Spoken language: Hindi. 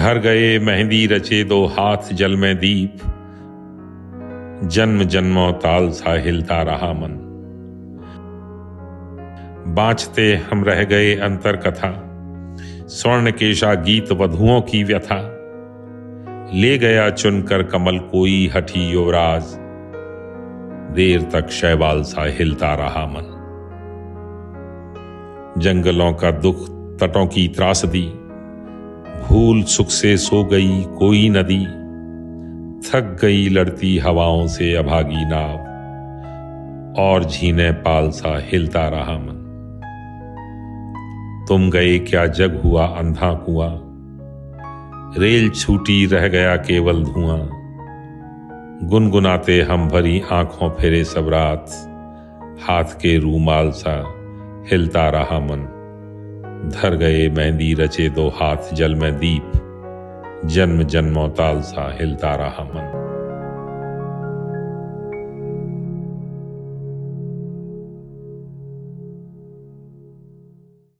धर गए मेहंदी रचे दो हाथ जल में दीप, जन्म जन्मों ताल सा हिलता रहा मन। बाँचते हम रह गए अंतर कथा, स्वर्ण केशा गीत वधुओं की व्यथा। ले गया चुनकर कमल कोई हठी युवराज, देर तक शैवाल सा हिलता रहा मन। जंगलों का दुख तटों की त्रासदी, भूल सुख से सो गई कोई नदी। थक गई लड़ती हवाओं से अभागी नाव, और झीने पाल सा हिलता रहा मन। तुम गए क्या जग हुआ अंधा कुआं, रेल छूटी रह गया केवल धुआं। गुनगुनाते हम भरी आंखों फेरे सब रात, हाथ के रूमाल सा हिलता रहा मन। धर गए मेहंदी रचे दो हाथ जल में दीप, जन्म जन्मों ताल सा हिलता रहा मन।